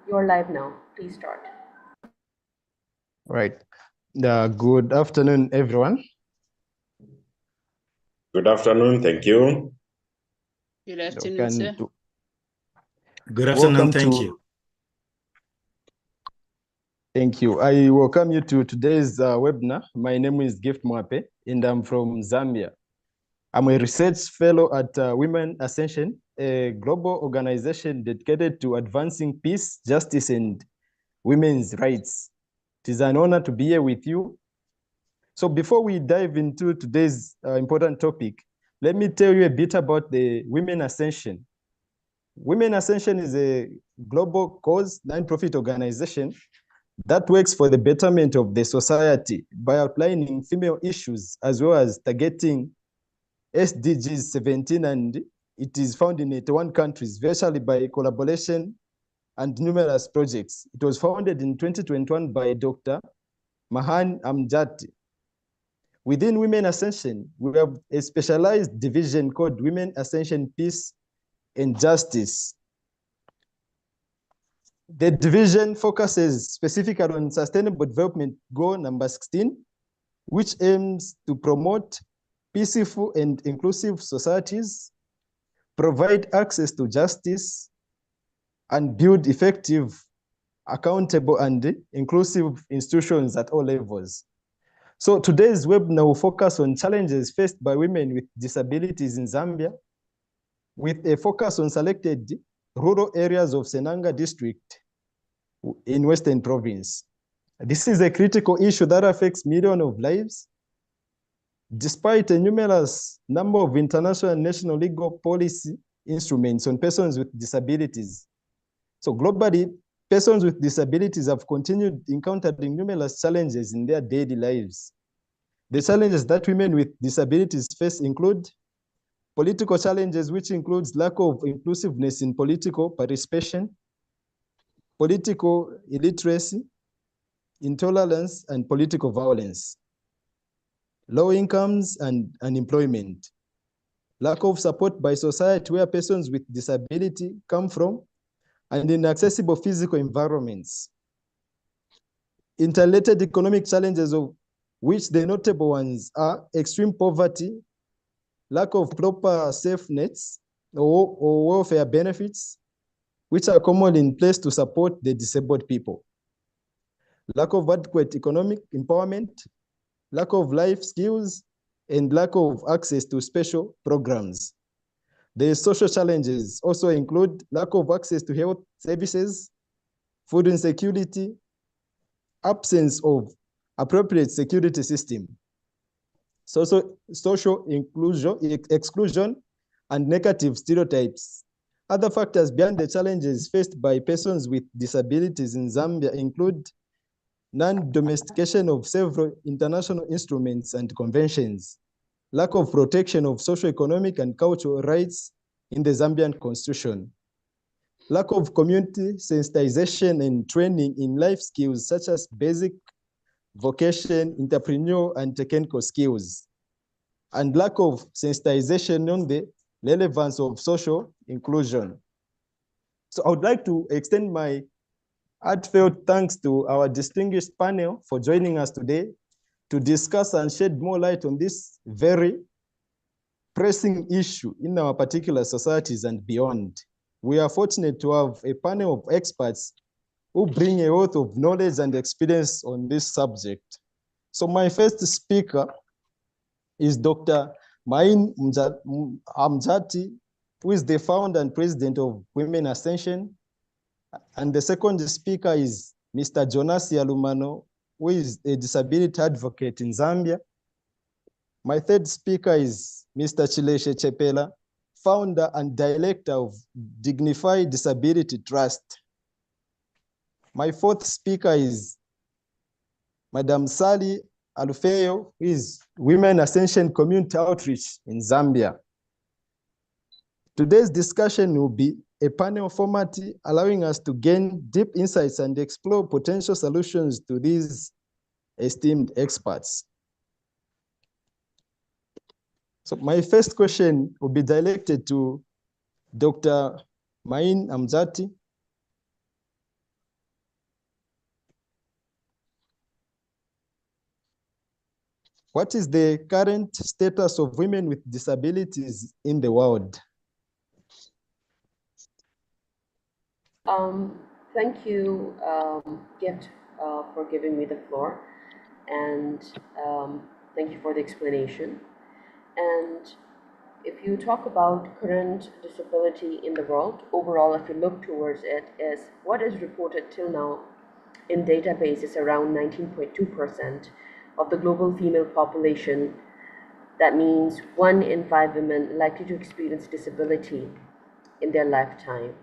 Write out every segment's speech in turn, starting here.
You're live now. Please start. Right. Good afternoon, everyone. Good afternoon. Thank you. Good afternoon, sir. Good afternoon. Thank you. Thank you. I welcome you to today's webinar. My name is Gift Mwape, and I'm from Zambia. I'm a research fellow at WomenAscension, a global organization dedicated to advancing peace, justice, and women's rights. It is an honor to be here with you. So before we dive into today's important topic, let me tell you a bit about the WomenAscension. WomenAscension is a global cause non-profit organization that works for the betterment of the society by outlining female issues as well as targeting SDGs 17, and it is found in 81 countries, virtually by collaboration and numerous projects. It was founded in 2021 by Dr. Mahan Amjati. Within WomenAscension, we have a specialized division called WomenAscension Peace and Justice. The division focuses specifically on Sustainable Development Goal number 16, which aims to promote peaceful and inclusive societies, provide access to justice, and build effective, accountable, and inclusive institutions at all levels. So today's webinar will focus on challenges faced by women with disabilities in Zambia, with a focus on selected rural areas of Senanga district in Western Province. This is a critical issue that affects millions of lives. Despite a numerous number of international and national legal policy instruments on persons with disabilities. So globally, persons with disabilities have continued encountering numerous challenges in their daily lives. The challenges that women with disabilities face include political challenges, which includes lack of inclusiveness in political participation, political illiteracy, intolerance, and political violence, low incomes and unemployment, lack of support by society where persons with disability come from, and inaccessible physical environments. Interrelated economic challenges, of which the notable ones are extreme poverty, lack of proper safe nets or welfare benefits, which are commonly in place to support the disabled people, lack of adequate economic empowerment, lack of life skills, and lack of access to special programs. The social challenges also include lack of access to health services, food insecurity, absence of appropriate security system, social exclusion, and negative stereotypes. Other factors beyond the challenges faced by persons with disabilities in Zambia include non-domestication of several international instruments and conventions, lack of protection of socio-economic and cultural rights in the Zambian constitution, lack of community sensitization and training in life skills such as basic vocation, entrepreneurial, and technical skills, and lack of sensitization on the relevance of social inclusion. So I would like to extend my heartfelt thanks to our distinguished panel for joining us today to discuss and shed more light on this very pressing issue in our particular societies and beyond. We are fortunate to have a panel of experts who bring a wealth of knowledge and experience on this subject. So my first speaker is Dr. Main Amjati, who is the founder and president of WomenAscension. And the second speaker is Mr. Jonas Yalumano, who is a disability advocate in Zambia. My third speaker is Mr. Chileshe Chepela, founder and director of Dignified Disability Trust. My fourth speaker is Madam Sally Alufeyo, who is WomenAscension Community Outreach in Zambia. Today's discussion will be a panel format allowing us to gain deep insights and explore potential solutions to these esteemed experts. So my first question will be directed to Dr. Main Amjati. What is the current status of women with disabilities in the world? Thank you, Gift, for giving me the floor, and thank you for the explanation. And if you talk about current disability in the world, overall, if you look towards it, is what is reported till now in databases around 19.2% of the global female population. That means 1 in 5 women likely to experience disability in their lifetime.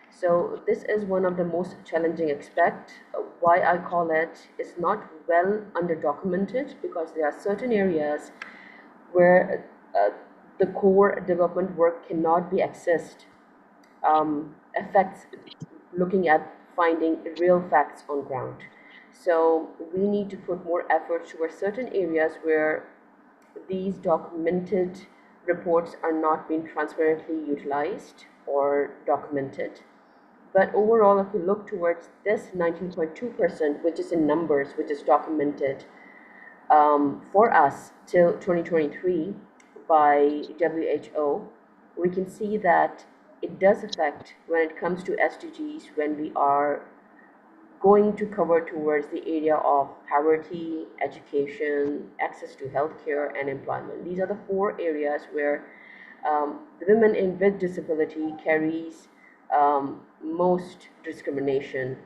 So this is one of the most challenging aspects. Why I call it is not well underdocumented, because there are certain areas where the core development work cannot be accessed. Affects looking at finding real facts on ground. So we need to put more effort towards certain areas where these documented reports are not being transparently utilized or documented. But overall, if we look towards this 19.2%, which is in numbers, which is documented for us till 2023 by WHO, we can see that it does affect when it comes to SDGs, when we are going to cover towards the area of poverty, education, access to healthcare, and employment. These are the 4 areas where the women with disability carries most discrimination.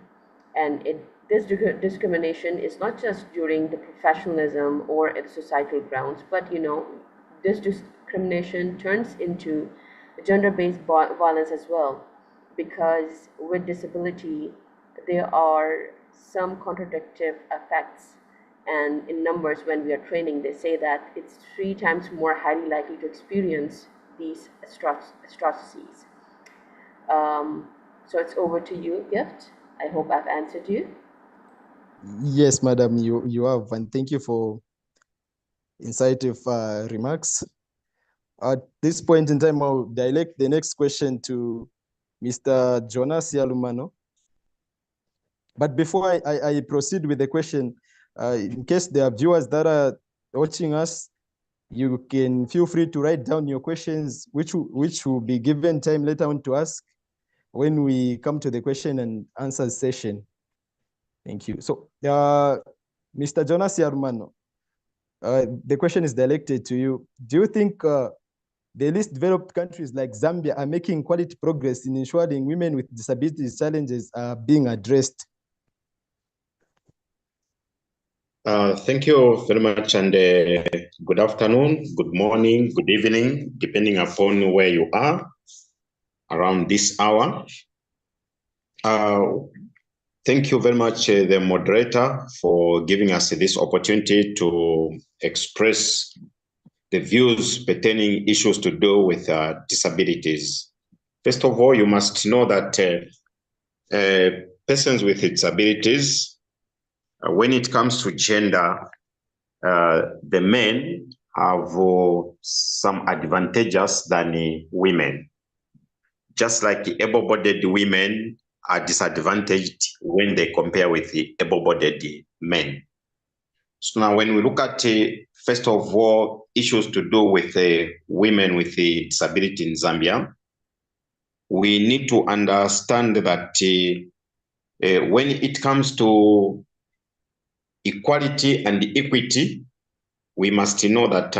And this discrimination is not just during the professionalism or at societal grounds, but this discrimination turns into gender-based violence as well, because with disability there are some contradictive effects, and in numbers when we are training they say that it's 3 times more highly likely to experience these atrocities. So it's over to you, Gift. I hope I've answered you. Yes, madam, you have, and thank you for insightful remarks. At this point in time, I'll direct the next question to Mr. Jonas Yalumano. But before I proceed with the question, in case there are viewers that are watching us, you can feel free to write down your questions, which will be given time later on to ask when we come to the question and answer session. Thank you. So, Mr. Jonas Yarmano, the question is directed to you. Do you think the least developed countries like Zambia are making quality progress in ensuring women with disabilities challenges are being addressed? Thank you very much, and good afternoon, good morning, good evening, depending upon where you are around this hour. Thank you very much, the moderator, for giving us this opportunity to express the views pertaining issues to do with disabilities. First of all, you must know that persons with disabilities, when it comes to gender, the men have some advantages than women. Just like able-bodied women are disadvantaged when they compare with the able-bodied men. So now when we look at, first of all, issues to do with women with a disability in Zambia, we need to understand that when it comes to equality and equity, we must know that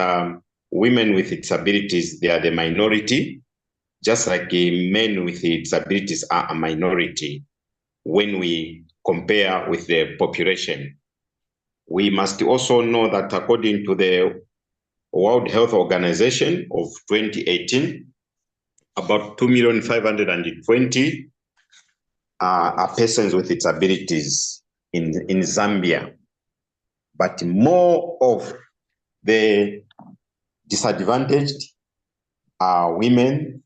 women with disabilities, they are the minority, just like men with disabilities are a minority when we compare with the population. We must also know that according to the World Health Organization of 2018, about 2,520,000 are persons with disabilities in Zambia. But more of the disadvantaged are women,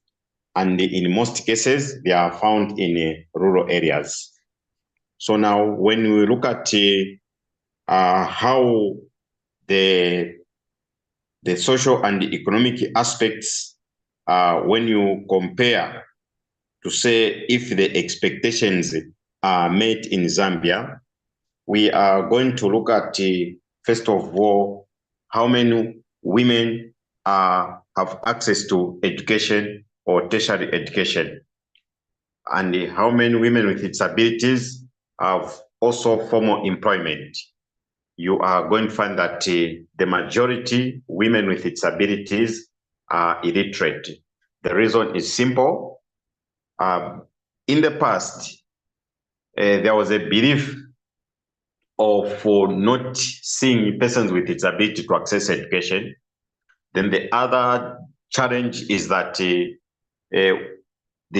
and in most cases, they are found in rural areas. So now when we look at how the social and the economic aspects, when you compare to say if the expectations are met in Zambia, we are going to look at, first of all, how many women have access to education or tertiary education, and how many women with disabilities have also formal employment. You are going to find that the majority women with disabilities are illiterate. The reason is simple. In the past, there was a belief of not seeing persons with disability to access education. Then the other challenge is that the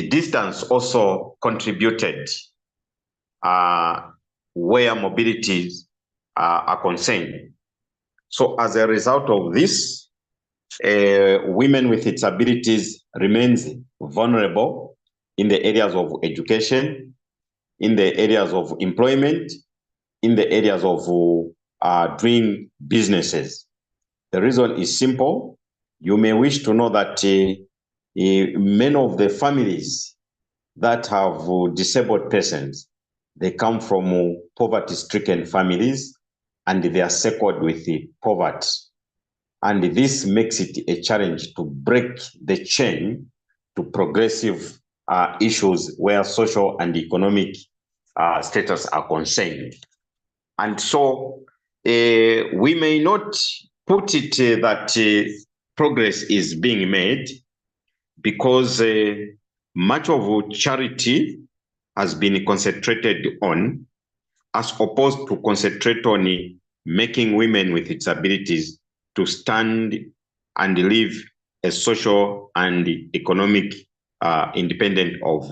distance also contributed where mobilities are concerned. So as a result of this, women with disabilities remains vulnerable in the areas of education, in the areas of employment, in the areas of doing businesses. The reason is simple. You may wish to know that many of the families that have disabled persons, they come from poverty-stricken families, and they are circled with poverty. And this makes it a challenge to break the chain to progressive issues where social and economic status are concerned. And so we may not put it that progress is being made, because much of charity has been concentrated on, as opposed to concentrate on making women with disabilities to stand and live a social and economic independent of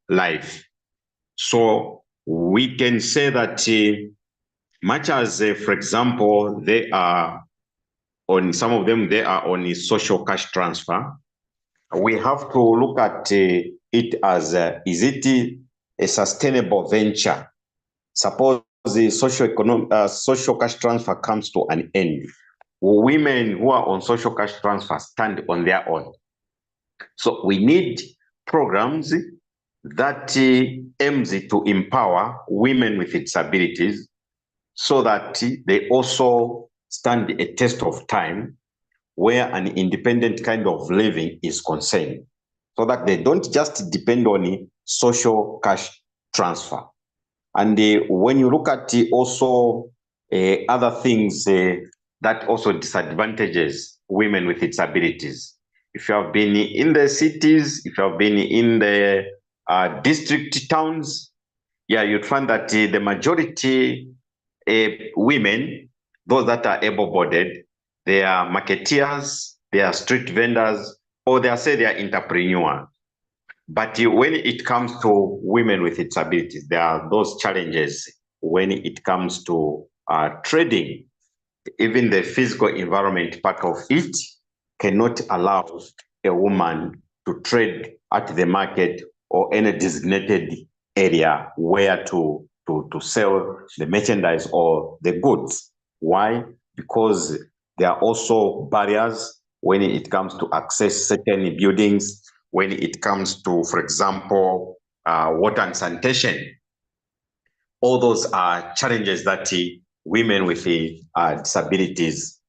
life. So we can say that much as, for example, they are on, some of them, they are on a social cash transfer, we have to look at it as, is it a sustainable venture? Suppose the social cash transfer comes to an end. Women who are on social cash transfer stand on their own. So we need programs that aims to empower women with disabilities, so that they also stand a test of time where an independent kind of living is concerned, so that they don't just depend on social cash transfer. And when you look at also other things that also disadvantages women with disabilities, if you have been in the cities, if you have been in the district towns, yeah, you'd find that the majority women, those that are able-bodied, they are marketeers, they are street vendors, or they are entrepreneurs. But when it comes to women with disabilities, there are those challenges when it comes to trading. Even the physical environment part of it cannot allow a woman to trade at the market or any designated area where to sell the merchandise or the goods. Why? Because there are also barriers when it comes to access certain buildings, when it comes to, for example, water and sanitation. All those are challenges that women with disabilities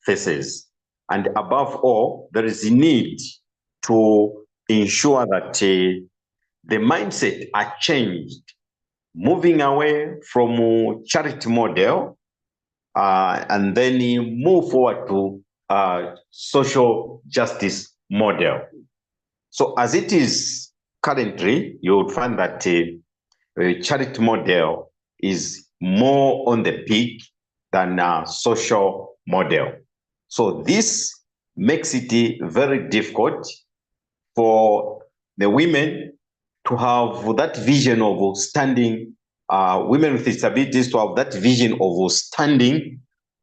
faces. And above all, there is a need to ensure that the mindset are changed, moving away from charity model and then move forward to social justice model. So as it is currently, you would find that charity model is more on the peak than a social model. So this makes it very difficult for the women to have that vision of standing, women with disabilities to have that vision of standing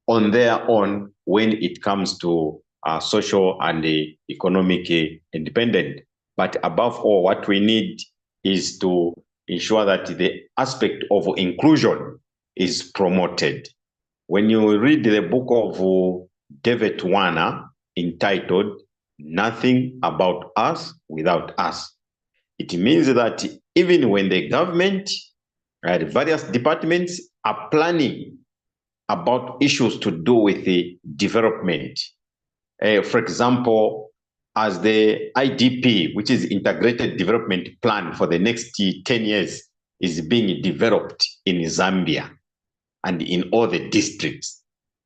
on their own when it comes to social and economic independence. But above all, what we need is to ensure that the aspect of inclusion is promoted. When you read the book of David Warner entitled "Nothing About Us Without Us," it means that even when the government, various departments are planning about issues to do with the development. For example, as the IDP, which is Integrated Development Plan for the next 10 years, is being developed in Zambia and in all the districts,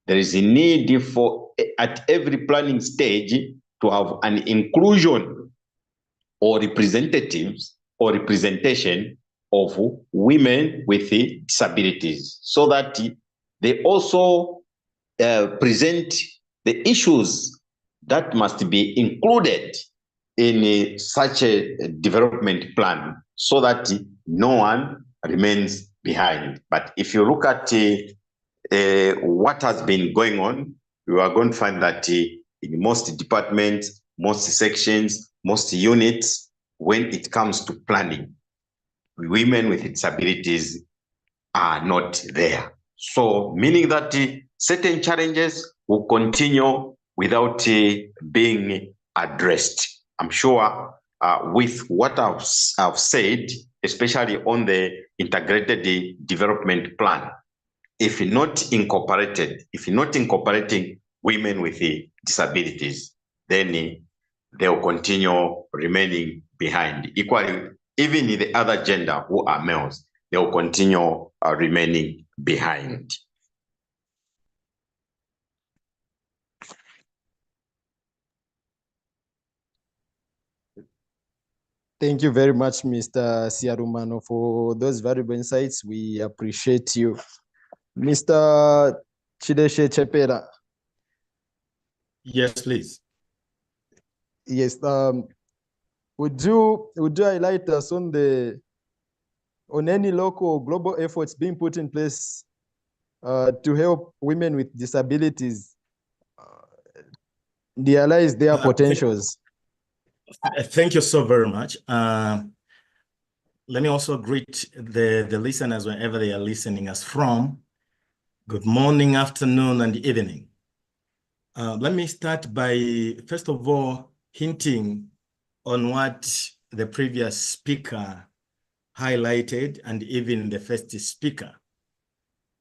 there is a need for, at every planning stage, to have an inclusion or representatives or representation of women with disabilities, so that they also present the issues that must be included in such a development plan, so that no one remains behind. But if you look at what has been going on, you are going to find that in most departments, most sections, most units, when it comes to planning, women with disabilities are not there. So meaning that certain challenges will continue without being addressed. I'm sure with what I've said, especially on the integrated development plan, if not incorporating women with disabilities, then they will continue remaining behind. Equally, even in the other gender who are males, they will continue remaining behind. Thank you very much, Mr. Siarumano, for those valuable insights. We appreciate you. Mr. Chideshe Chepera. Yes, please. Yes. Would you highlight us on any local or global efforts being put in place to help women with disabilities realize their potentials? Thank you so very much. Let me also greet the listeners wherever they are listening us from. Good morning, afternoon, and evening. Let me start by, first of all, hinting on what the previous speaker highlighted, and even the first speaker.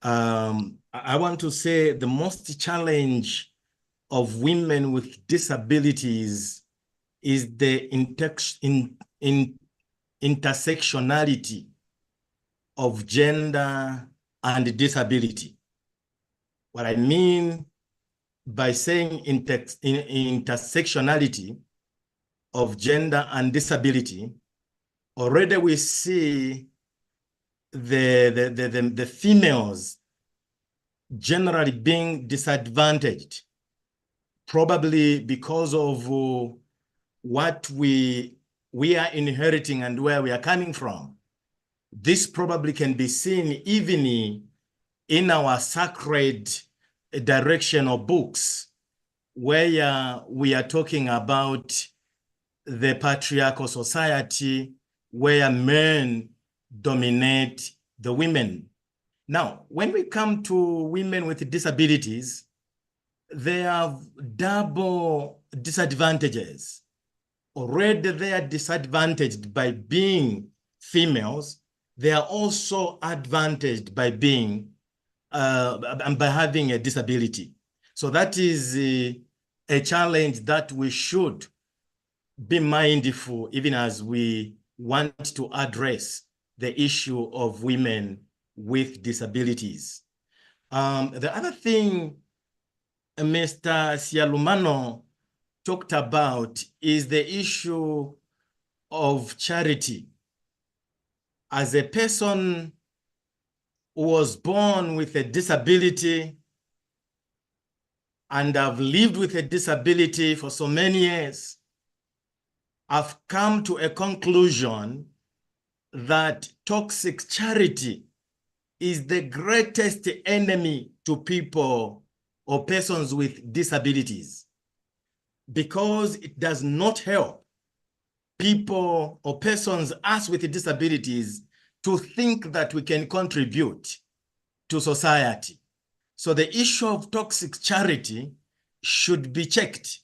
I want to say the most challenge of women with disabilities is the intersectionality of gender and disability. What I mean by saying intersectionality of gender and disability, already we see the females generally being disadvantaged, probably because of what we are inheriting and where we are coming from. This probably can be seen even in our sacred direction of books, where we are talking about the patriarchal society where men dominate the women. Now, when we come to women with disabilities, they have double disadvantages. Already they are disadvantaged by being females. They are also advantaged by being and by having a disability. So that is a challenge that we should be mindful, even as we want to address the issue of women with disabilities. The other thing Mr. Siarumano talked about is the issue of charity. As a person who was born with a disability and I've lived with a disability for so many years, I've come to a conclusion that toxic charity is the greatest enemy to people or persons with disabilities, because it does not help people or persons, us with disabilities, to think that we can contribute to society. So the issue of toxic charity should be checked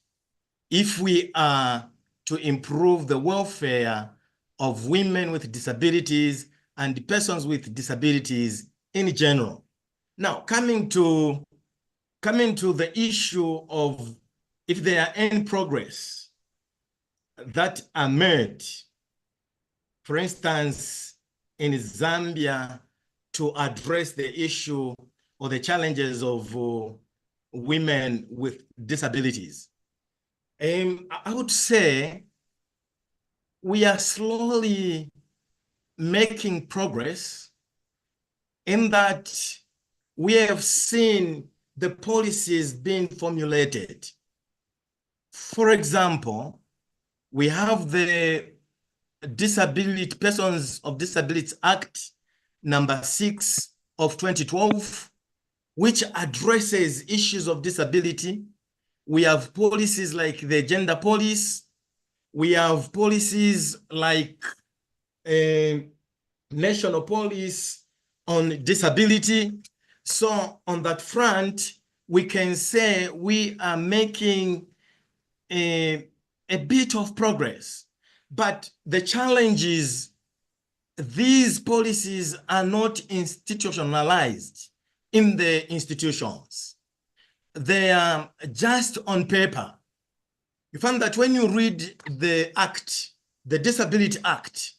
if we are to improve the welfare of women with disabilities and persons with disabilities in general. Now, coming to the issue of if there are any progress that are made, for instance, in Zambia, to address the issue or the challenges of women with disabilities. I would say we are slowly making progress in that we have seen the policies being formulated. For example, we have the Persons of Disabilities Act number 6 of 2012, which addresses issues of disability. We have policies like the gender policy. We have policies like national policy on disability. So on that front, we can say we are making a bit of progress. But the challenge is these policies are not institutionalized in the institutions. They are just on paper. You find that when you read the act, the Disability Act,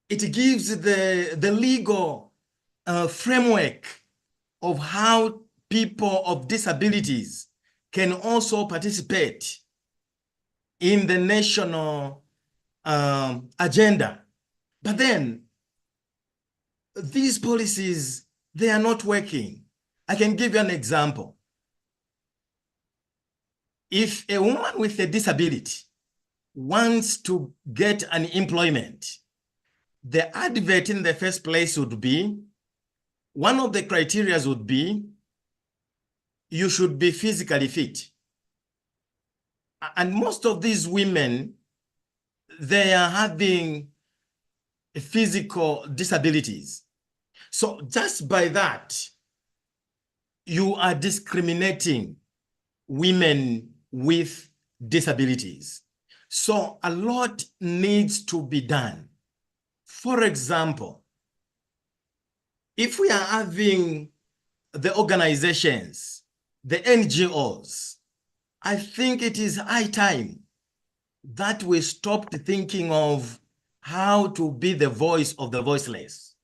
it gives the legal framework of how people of disabilities can also participate in the national agenda. But then these policies, they are not working. I can give you an example. If a woman with a disability wants to get an employment, the advert in the first place would be, one of the criteria would be, you should be physically fit. And most of these women, they are having physical disabilities. So just by that, you are discriminating women with disabilities. So a lot needs to be done. For example, if we are having the organizations, the NGOs, I think it is high time that we stopped thinking of how to be the voice of the voiceless.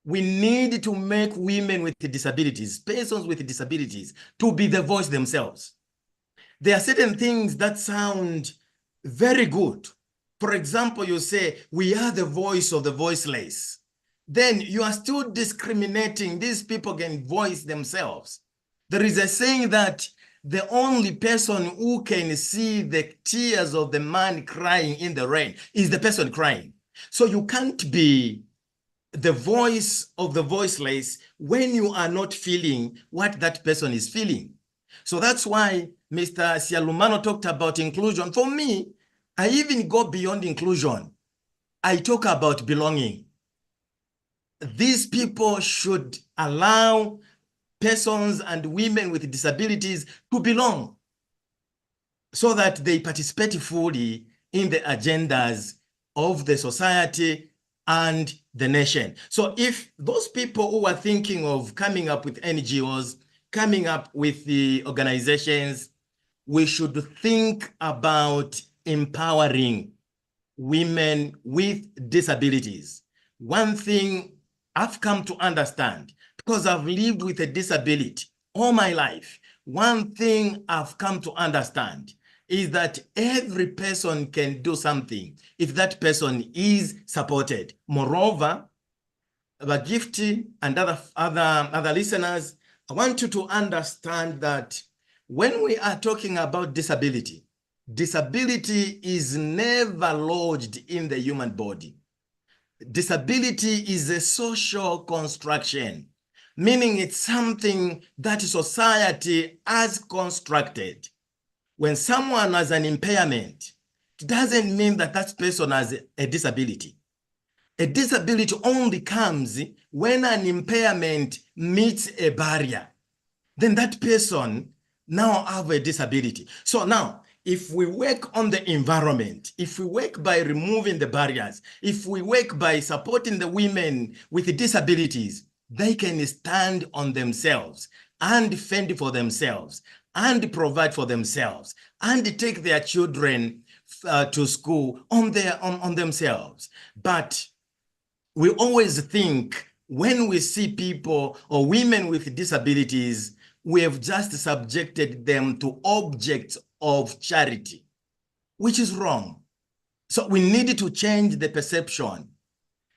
We need to make women with disabilities, persons with disabilities, to be the voice themselves. There are certain things that sound very good. For example, you say, we are the voice of the voiceless. Then you are still discriminating. These people can voice themselves. There is a saying that the only person who can see the tears of the man crying in the rain is the person crying. So you can't be the voice of the voiceless when you are not feeling what that person is feeling. So that's why Mr. Sialumano talked about inclusion. For me, I even go beyond inclusion. I talk about belonging. These people should allow persons and women with disabilities to belong so that they participate fully in the agendas of the society and the nation. So if those people who are thinking of coming up with NGOs, coming up with the organizations, we should think about empowering women with disabilities. One thing I've come to understand, because I've lived with a disability all my life, one thing I've come to understand is that every person can do something if that person is supported. Moreover, the Gifty and other listeners, I want you to understand that when we are talking about disability, disability is never lodged in the human body. Disability is a social construction, meaning it's something that society has constructed. When someone has an impairment, it doesn't mean that that person has a disability. A disability only comes when an impairment meets a barrier. Then that person now have a disability. So now, if we work on the environment, if we work by removing the barriers, if we work by supporting the women with disabilities, they can stand on themselves and fend for themselves and provide for themselves and take their children to school on themselves. But we always think when we see people or women with disabilities, we have just subjected them to objects of charity, which is wrong. So we need to change the perception.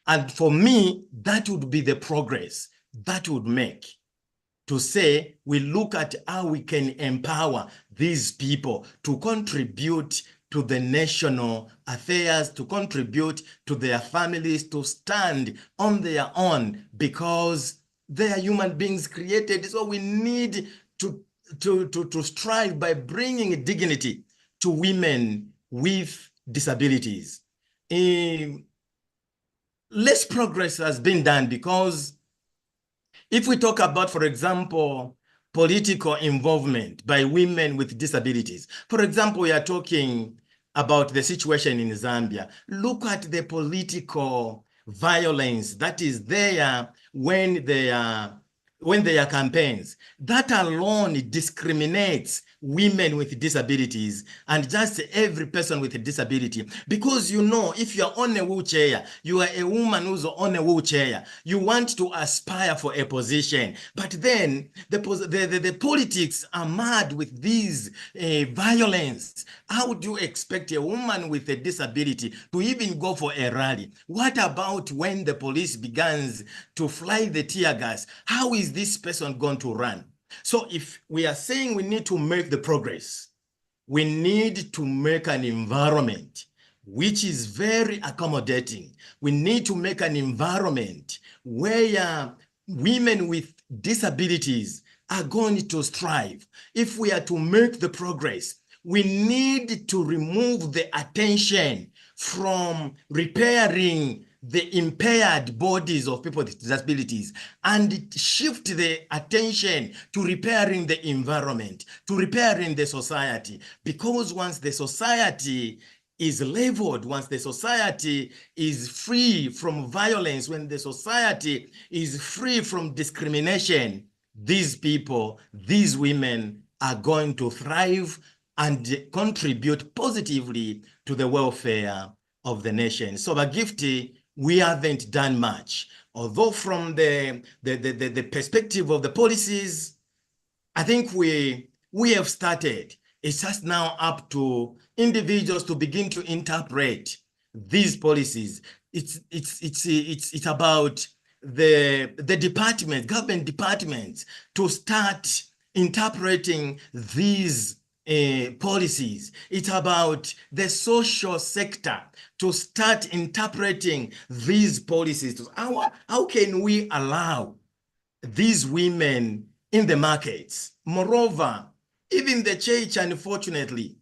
And for me, that would be the progress that would make, to say we look at how we can empower these people to contribute to the national affairs, to contribute to their families, to stand on their own, because they are human beings created. So we need to strive by bringing dignity to women with disabilities. Less progress has been done, because if we talk about, for example, political involvement by women with disabilities, for example, we are talking about the situation in Zambia. Look at the political violence that is there when they are campaigns. That alone discriminates women with disabilities and just every person with a disability. Because, you know, if you're on a wheelchair, you are a woman who's on a wheelchair, you want to aspire for a position. But then the politics are mad with these violence. How would you expect a woman with a disability to even go for a rally? What about when the police begins to fly the tear gas? How is this person going to run? So if we are saying we need to make the progress, we need to make an environment which is very accommodating. We need to make an environment where women with disabilities are going to strive. If we are to make the progress, we need to remove the attention from repairing the impaired bodies of people with disabilities and shift the attention to repairing the environment, to repairing the society. Because once the society is leveled, once the society is free from violence, when the society is free from discrimination, these people, these women are going to thrive and contribute positively to the welfare of the nation. So Bagifti, we haven't done much. Although from the perspective of the policies, I think we have started. It's just now up to individuals to begin to interpret these policies. It's about the department, government departments, to start interpreting these policies. It's about the social sector to start interpreting these policies. How can we allow these women in the markets? Moreover, even the church, unfortunately,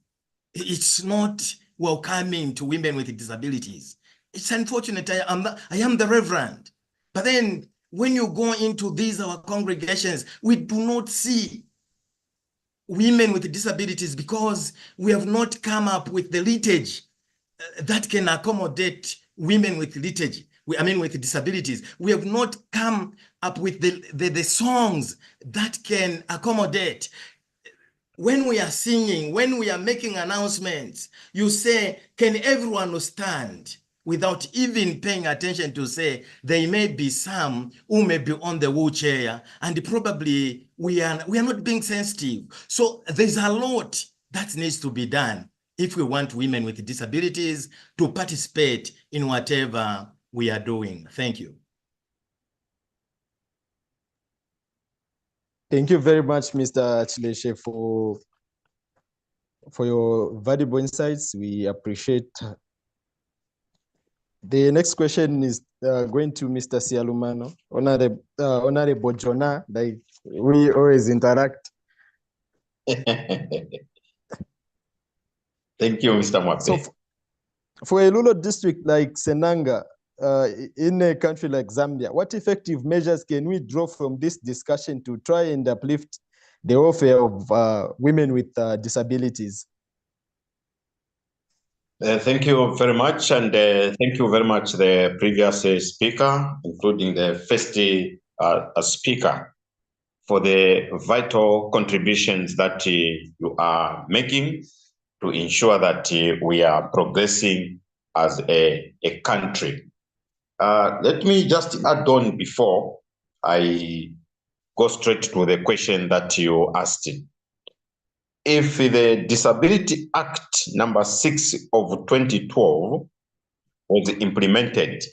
it's not welcoming to women with disabilities. It's unfortunate. I am the reverend. But then when you go into these our congregations, we do not see women with disabilities, because we have not come up with the liturgy that can accommodate women with liturgy. With disabilities. We have not come up with the songs that can accommodate. When we are singing, when we are making announcements, you say, can everyone stand? Without even paying attention to say, there may be some who may be on the wheelchair, and probably we are not being sensitive. So there's a lot that needs to be done if we want women with disabilities to participate in whatever we are doing. Thank you. Thank you very much, Mr. Chileshe, for your valuable insights. We appreciate. The next question is going to Mr. Sialumano, Honorable Jonah, like we always interact. Thank you, Mr. Mwape. So for a rural district like Senanga, in a country like Zambia, what effective measures can we draw from this discussion to try and uplift the welfare of women with disabilities? Thank you very much, and thank you very much the previous speaker, including the first speaker for the vital contributions that you are making to ensure that we are progressing as a country. Let me just add on before I go straight to the question that you asked. If the Disability Act number 6 of 2012 was implemented,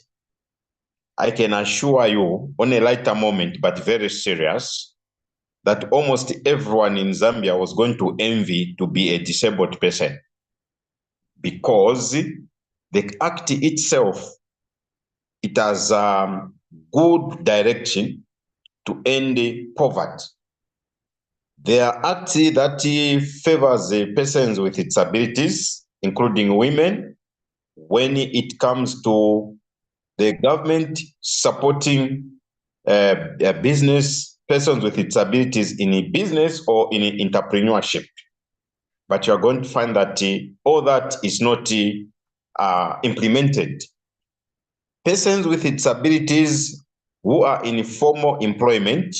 I can assure you, on a lighter moment, but very serious, that almost everyone in Zambia was going to envy to be a disabled person, because the act itself, it has good direction to end poverty. There are acts that favors persons with disabilities, including women, when it comes to the government supporting business, persons with disabilities in a business or in entrepreneurship. But you are going to find that all that is not implemented. Persons with disabilities who are in formal employment,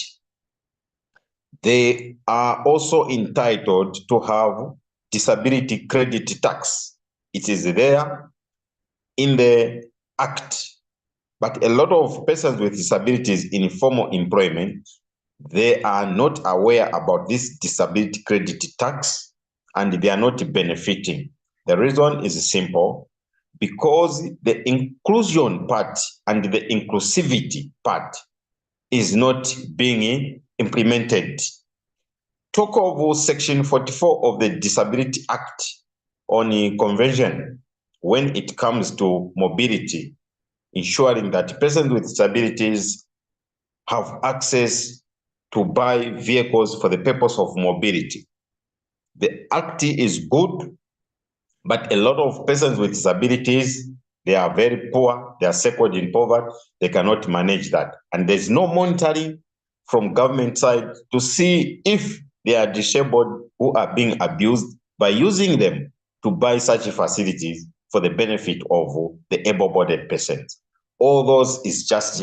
they are also entitled to have disability credit tax. It is there in the act. But a lot of persons with disabilities in formal employment, they are not aware about this disability credit tax, and they are not benefiting. The reason is simple, because the inclusion part and the inclusivity part is not being implemented. Talk of Section 44 of the Disability Act on a convention when it comes to mobility, ensuring that persons with disabilities have access to buy vehicles for the purpose of mobility. The act is good, but a lot of persons with disabilities, they are very poor, they are secluded in poverty, they cannot manage that. And there's no monitoring from government side to see if they are disabled who are being abused by using them to buy such facilities for the benefit of the able-bodied persons. All those is just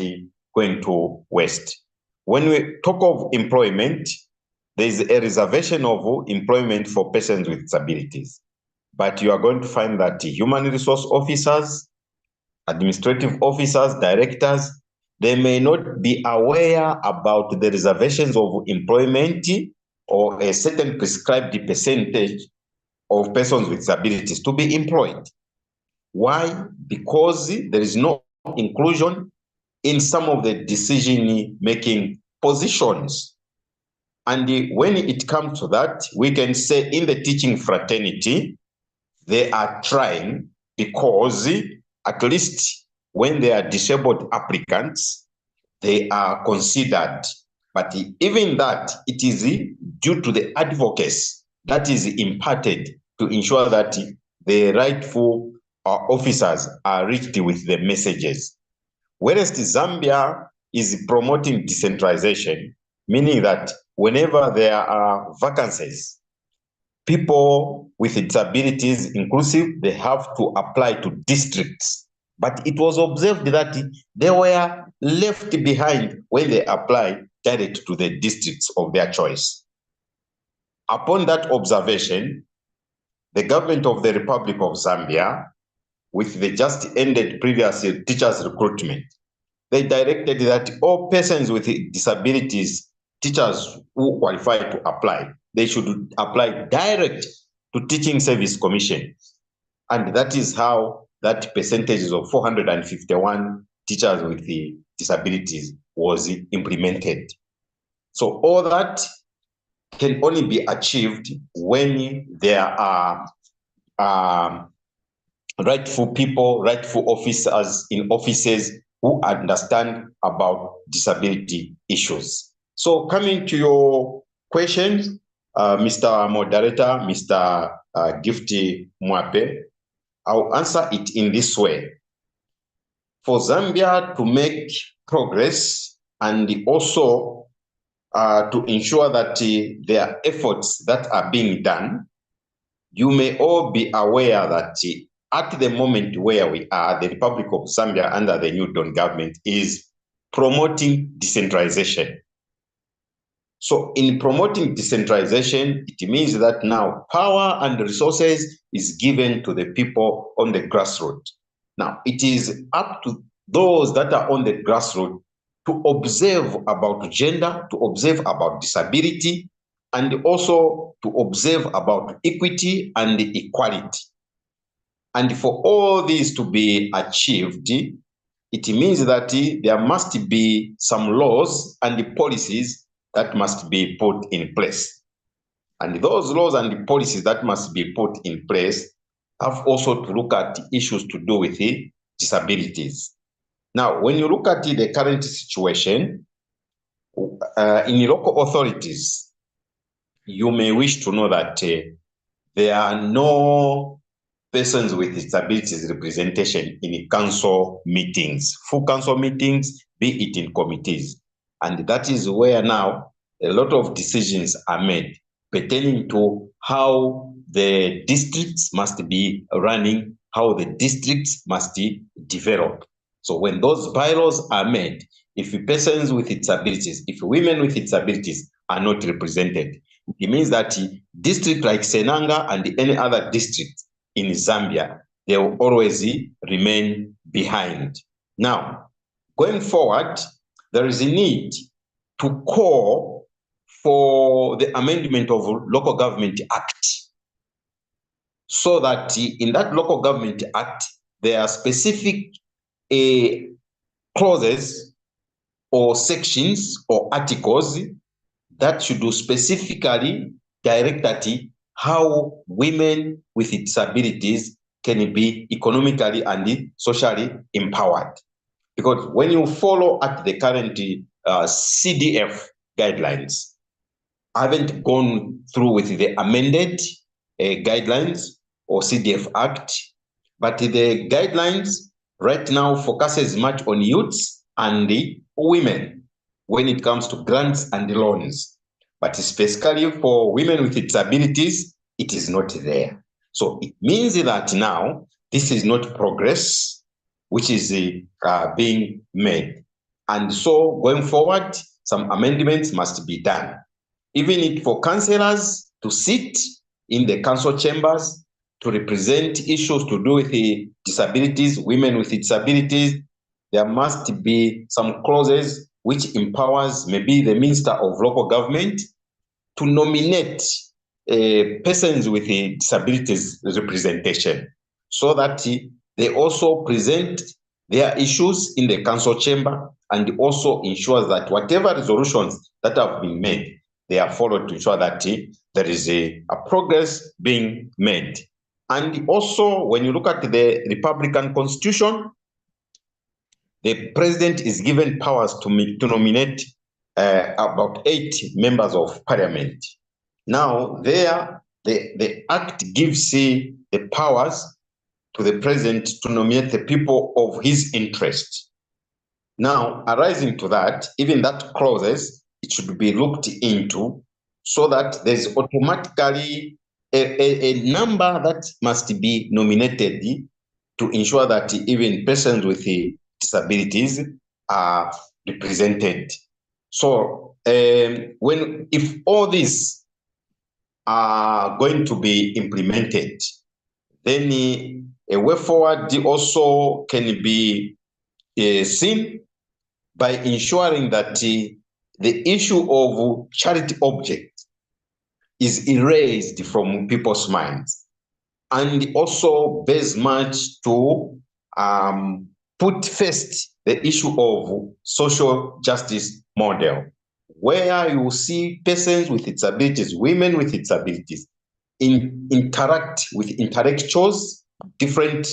going to waste. When we talk of employment, there is a reservation of employment for persons with disabilities. But you are going to find that human resource officers, administrative officers, directors, they may not be aware about the reservations of employment or a certain prescribed percentage of persons with disabilities to be employed. Why? Because there is no inclusion in some of the decision-making positions. And when it comes to that, we can say in the teaching fraternity, they are trying, because at least when they are disabled applicants, they are considered. But even that, it is due to the advocacy that is imparted to ensure that the rightful officers are reached with the messages. Whereas Zambia is promoting decentralization, meaning that whenever there are vacancies, people with disabilities inclusive, they have to apply to districts. But it was observed that they were left behind when they applied direct to the districts of their choice. Upon that observation, the government of the Republic of Zambia, with the just ended previous teachers recruitment, they directed that all persons with disabilities, teachers who qualify to apply, they should apply direct to Teaching Service Commission. And that is how that percentage of 451 teachers with the disabilities was implemented. So all that can only be achieved when there are rightful people, rightful officers in offices who understand about disability issues. So coming to your questions, Mr. Moderator, Mr. Gifty Mwape, I'll answer it in this way. For Zambia to make progress and also to ensure that there are efforts that are being done, you may all be aware that at the moment where we are, the Republic of Zambia under the new Dawn government is promoting decentralization. So in promoting decentralization, it means that now power and resources is given to the people on the grassroots. Now, it is up to those that are on the grassroots to observe about gender, to observe about disability, and also to observe about equity and equality. And for all these to be achieved, it means that there must be some laws and policies that must be put in place. And those laws and policies that must be put in place have also to look at issues to do with disabilities. Now, when you look at the current situation, in local authorities, you may wish to know that there are no persons with disabilities representation in council meetings, full council meetings, be it in committees. And that is where now a lot of decisions are made pertaining to how the districts must be running, how the districts must develop. So when those bylaws are made, if persons with disabilities, if women with disabilities are not represented, it means that district like Senanga and any other district in Zambia, they will always remain behind. Now, going forward, there is a need to call for the amendment of Local Government Act, so that in that Local Government Act, there are specific clauses or sections or articles that should do specifically direct at how women with disabilities can be economically and socially empowered. Because when you follow at the current CDF guidelines, I haven't gone through with the amended guidelines or CDF Act, but the guidelines right now focuses much on youths and the women when it comes to grants and loans. But specifically for women with disabilities, it is not there. So it means that now this is not progress which is being made. And so going forward, some amendments must be done. Even for councillors to sit in the council chambers to represent issues to do with the disabilities, women with disabilities, there must be some clauses which empowers maybe the Minister of Local Government to nominate persons with disabilities representation, so that they also present their issues in the council chamber and also ensures that whatever resolutions that have been made, they are followed to ensure that there is a progress being made. And also, when you look at the Republican Constitution, the president is given powers to nominate about 8 members of parliament. Now, there, the act gives the powers to the president to nominate the people of his interest. Now, arising to that, even that clauses, it should be looked into so that there's automatically a number that must be nominated to ensure that even persons with disabilities are represented. So if all these are going to be implemented, then a way forward also can be seen by ensuring that the issue of charity object is erased from people's minds, and also bears much to put first the issue of social justice model, where you see persons with disabilities, women with disabilities, interact with intellectuals, different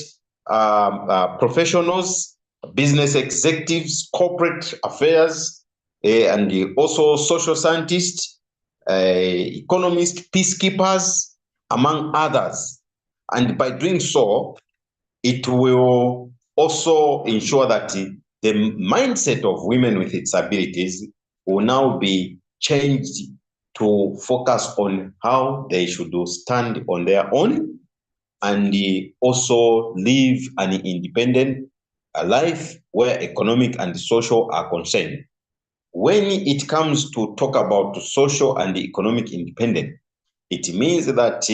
professionals, business executives, corporate affairs, and also social scientists, economists, peacekeepers, among others. And by doing so, it will also ensure that the mindset of women with disabilities will now be changed to focus on how they should stand on their own and also live an independent a life where economic and social are concerned. When it comes to talk about social and economic independence, it means that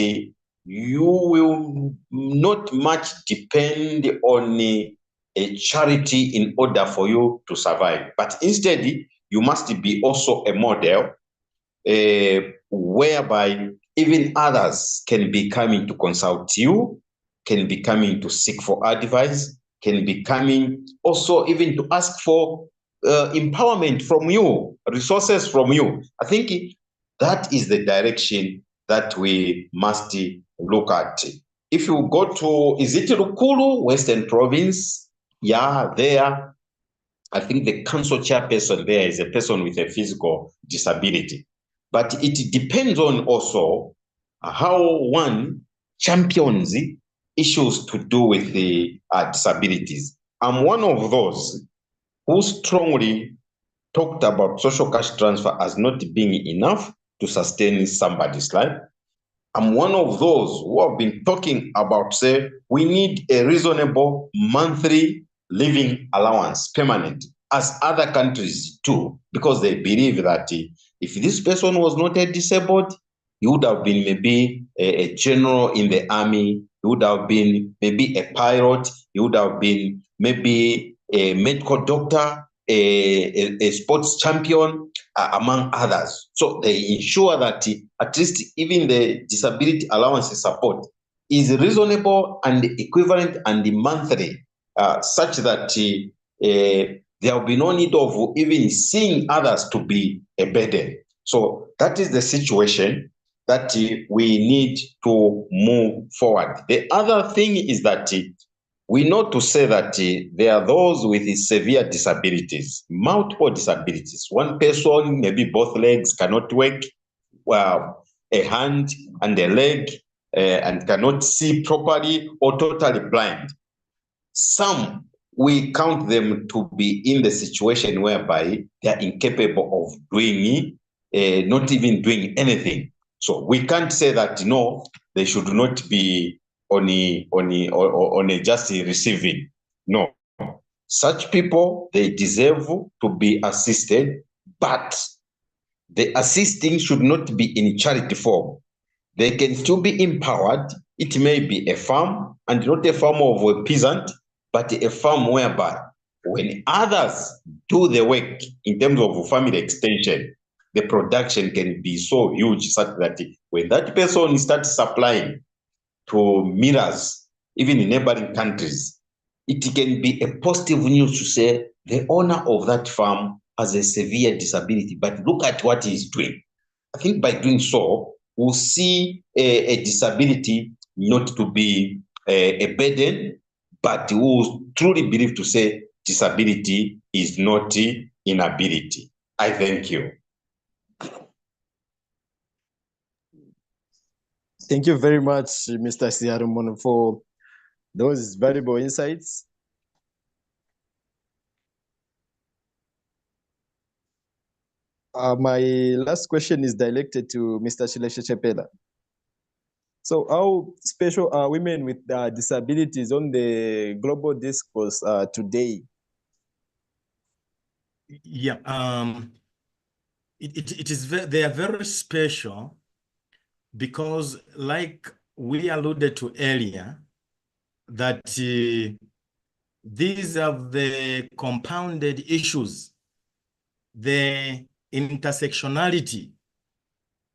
you will not much depend on a charity in order for you to survive. But instead, you must be also a model whereby even others can be coming to consult you, can be coming to seek for advice, can be coming also even to ask for empowerment from you, resources from you. I think that is the direction that we must look at. If you go to, is it Rukulu, Western Province? Yeah, there, I think the council chairperson there is a person with a physical disability. But it depends on also how one champions issues to do with the disabilities. I'm one of those who strongly talked about social cash transfer as not being enough to sustain somebody's life. I'm one of those who have been talking about, say, we need a reasonable monthly living allowance, permanent, as other countries do, because they believe that if this person was not a disabled, he would have been maybe a general in the army, he would have been maybe a pilot, he would have been maybe a medical doctor, a sports champion, among others. So they ensure that at least even the disability allowance support is reasonable and equivalent and monthly, such that there will be no need of even seeing others to be a burden. So that is the situation that we need to move forward. The other thing is that we know to say that there are those with severe disabilities, multiple disabilities. One person, maybe both legs cannot work, well, a hand and a leg, and cannot see properly, or totally blind. Some, we count them to be in the situation whereby they are incapable of doing, not even doing anything. So we can't say that, no, they should not be on a just receiving. No. Such people, they deserve to be assisted, but the assisting should not be in charity form. They can still be empowered. It may be a farm, and not a farm of a peasant, but a farm whereby when others do the work in terms of family extension, the production can be so huge such that when that person starts supplying to mirrors, even in neighboring countries, it can be a positive news to say the owner of that farm has a severe disability, but look at what he's doing. I think by doing so, we'll see a disability not to be a burden, but we will truly believe to say disability is not inability. I thank you. Thank you very much, Mr. Siarumon, for those valuable insights. My last question is directed to Mr. Shileshe Chepela. So how special are women with disabilities on the global discourse today? Yeah, they are very special because, like we alluded to earlier, that these are the compounded issues, the intersectionality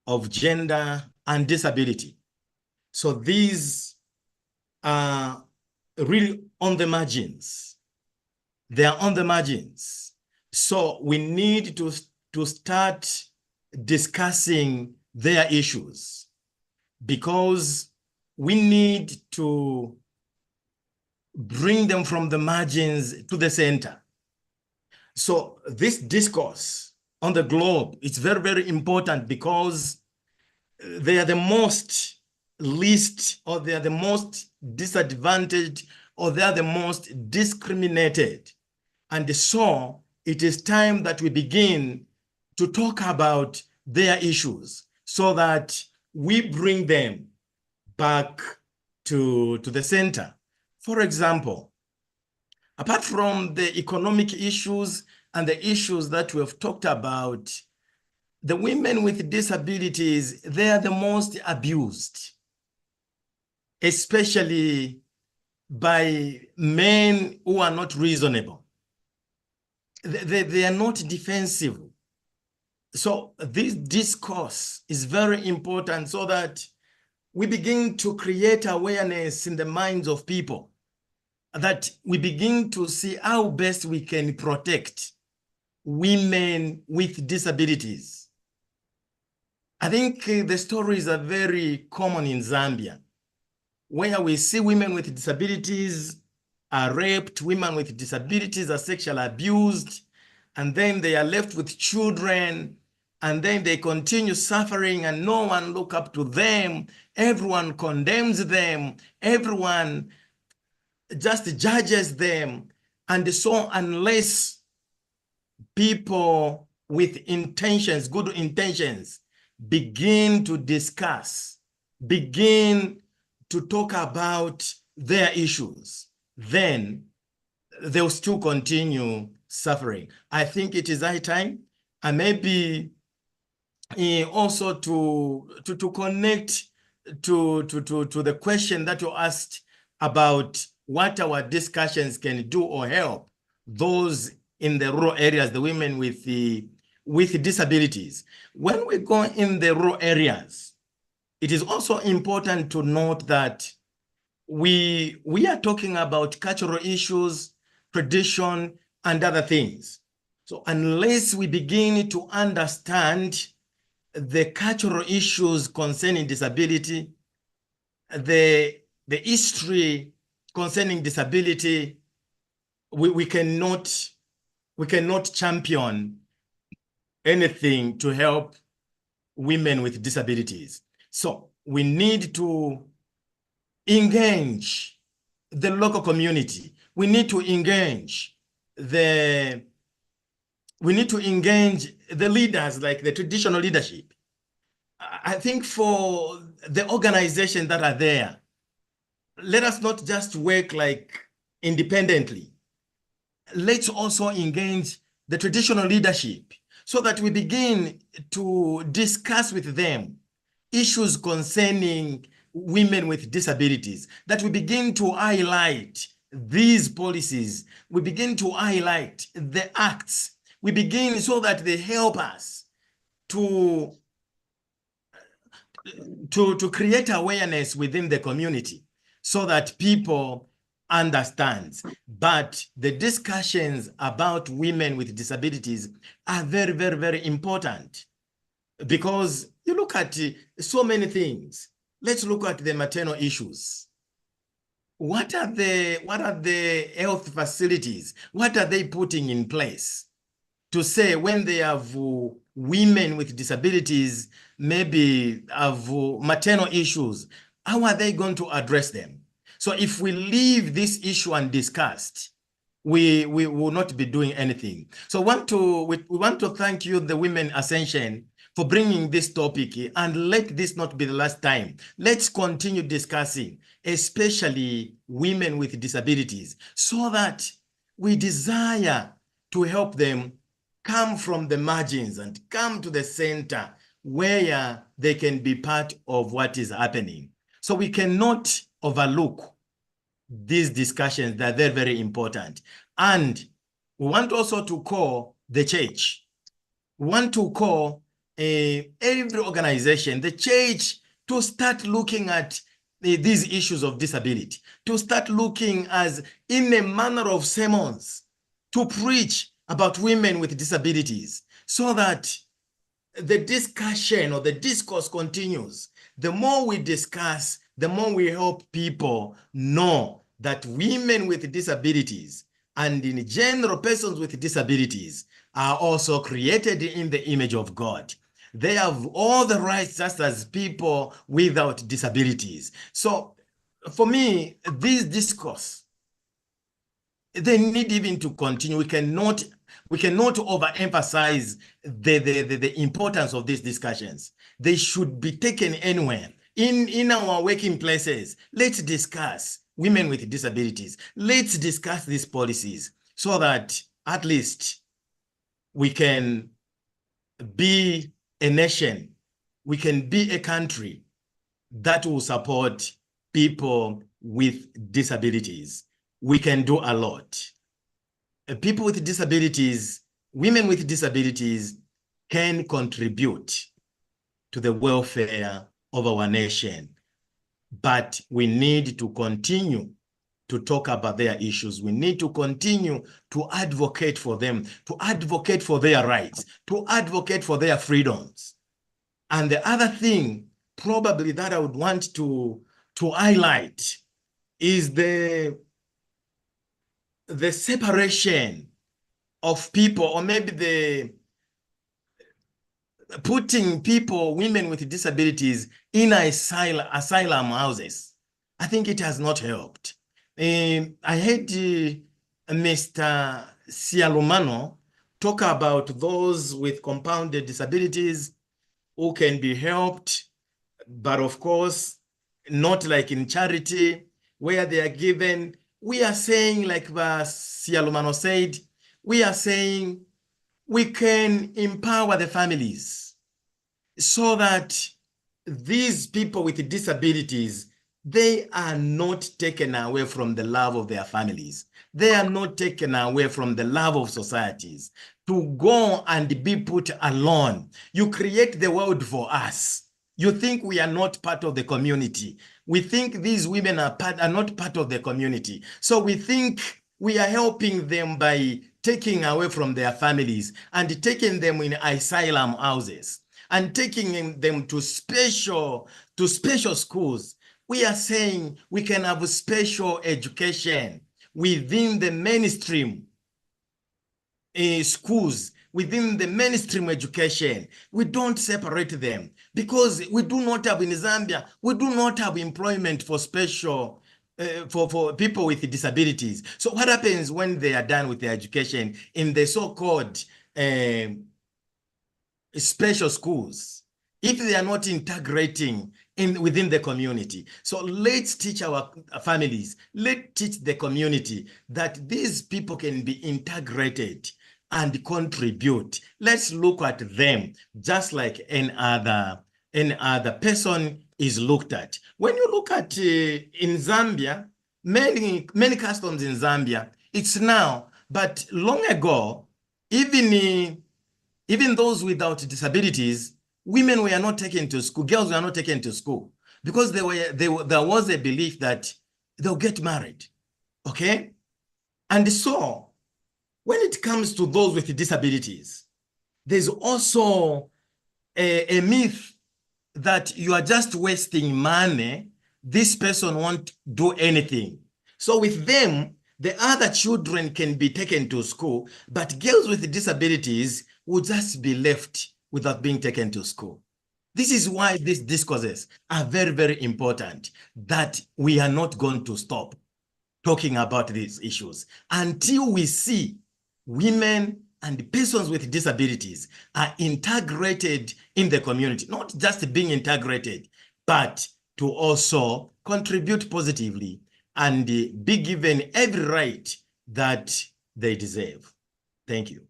of gender and disability. So these are really on the margins. They are on the margins. So we need to start discussing their issues, because we need to bring them from the margins to the center. So this discourse on the globe, it's very, very important, because they are the most least, or they are the most disadvantaged, or they are the most discriminated. And so it is time that we begin to talk about their issues so that we bring them back to the center. For example, Apart from the economic issues and the issues that we have talked about, the women with disabilities, they are the most abused, especially by men who are not reasonable. They are not defensive. So this discourse is very important so that we begin to create awareness in the minds of people, that we begin to see how best we can protect women with disabilities. I think the stories are very common in Zambia, where we see women with disabilities are raped, women with disabilities are sexually abused, and then they are left with children, and then they continue suffering and no one look up to them. Everyone condemns them. Everyone just judges them. And so unless people with intentions, good intentions, begin to discuss, begin to talk about their issues, then they'll still continue suffering. I think it is high time, and maybe also to connect to the question that you asked about what our discussions can do or help those in the rural areas, the women with disabilities. When we go in the rural areas, it is also important to note that we are talking about cultural issues, tradition, and other things. So unless we begin to understand the cultural issues concerning disability, the history concerning disability, we cannot champion anything to help women with disabilities. So we need to engage the local community. We need to engage the leaders, like the traditional leadership. I think for the organizations that are there, let us not just work like independently. Let's also engage the traditional leadership so that we begin to discuss with them issues concerning women with disabilities, that we begin to highlight these policies, we begin to highlight the acts, we begin so that they help us to create awareness within the community so that people understand. But the discussions about women with disabilities are very, very, very important, because you look at so many things. Let's look at the maternal issues. What are the health facilities? What are they putting in place to say when they have women with disabilities, maybe have maternal issues, how are they going to address them? So if we leave this issue undiscussed, we will not be doing anything. So we want to thank you, the WomenAscension, for bringing this topic, and let this not be the last time. Let's continue discussing, especially women with disabilities, so that we desire to help them come from the margins and come to the center where they can be part of what is happening. So we cannot overlook these discussions. They're very, very important. And we want also to call the church. We want to call every organization, the church, to start looking at these issues of disability, to start looking as in a manner of sermons, to preach about women with disabilities, so that the discussion or the discourse continues. The more we discuss, the more we help people know that women with disabilities, and in general persons with disabilities, are also created in the image of God. They have all the rights just as people without disabilities. So for me, this discourse, they need even to continue. We cannot overemphasize the importance of these discussions. They should be taken anywhere. In our working places, let's discuss women with disabilities. Let's discuss these policies so that at least we can be a nation, we can be a country that will support people with disabilities. We can do a lot. People with disabilities, women with disabilities can contribute to the welfare of our nation, but we need to continue to talk about their issues. We need to continue to advocate for them, to advocate for their rights, to advocate for their freedoms. And the other thing probably that I would want to highlight is the separation of people, or maybe the putting people, women with disabilities in asylum houses. I think it has not helped. I heard Mr. Sialumano talk about those with compounded disabilities who can be helped, but of course, not like in charity, where they are given. We are saying, like Sialumano said, we are saying we can empower the families so that these people with disabilities, they are not taken away from the love of their families. They are not taken away from the love of societies to go and be put alone. You create the world for us. You think we are not part of the community. We think these women are not part of the community. So we think we are helping them by taking away from their families and taking them in asylum houses and taking them to special schools. We are saying we can have special education within the mainstream schools, within the mainstream education. We don't separate them because we do not have in Zambia, we do not have employment for special for people with disabilities. So what happens when they are done with their education in the so-called special schools, if they are not integrating within the community? So let's teach our families, let's teach the community that these people can be integrated and contribute. Let's look at them just like any other person is looked at. When you look at in Zambia, many customs in Zambia, it's now, but long ago, even those without disabilities, women were not taken to school, girls were not taken to school because there was a belief that they'll get married, okay? And so when it comes to those with disabilities, there's also a myth that you are just wasting money. This person won't do anything. So with them, the other children can be taken to school, but girls with disabilities will just be left without being taken to school. This is why these discourses are very, very important, that we are not going to stop talking about these issues until we see women and persons with disabilities are integrated in the community, not just being integrated, but to also contribute positively and be given every right that they deserve. Thank you.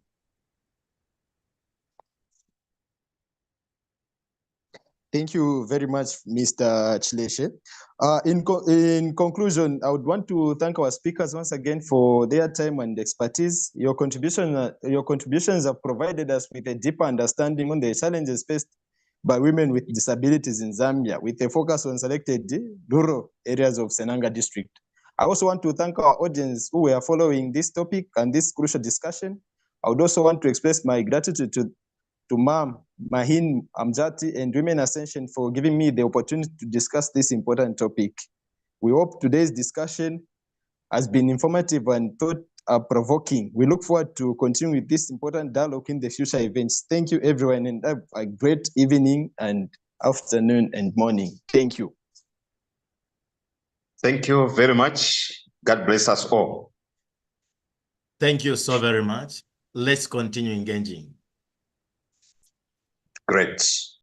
Thank you very much, Mr. Chileshe. In conclusion, I would want to thank our speakers once again for their time and expertise. Your contributions have provided us with a deeper understanding on the challenges faced by women with disabilities in Zambia, with a focus on selected rural areas of Senanga district. I also want to thank our audience who were following this topic and this crucial discussion. I would also want to express my gratitude to Ma'am Mahin Amjati and WomenAscension for giving me the opportunity to discuss this important topic. We hope today's discussion has been informative and thought-provoking. We look forward to continuing with this important dialogue in the future events. Thank you, everyone, and have a great evening and afternoon and morning. Thank you. Thank you very much. God bless us all. Thank you so very much. Let's continue engaging. Great.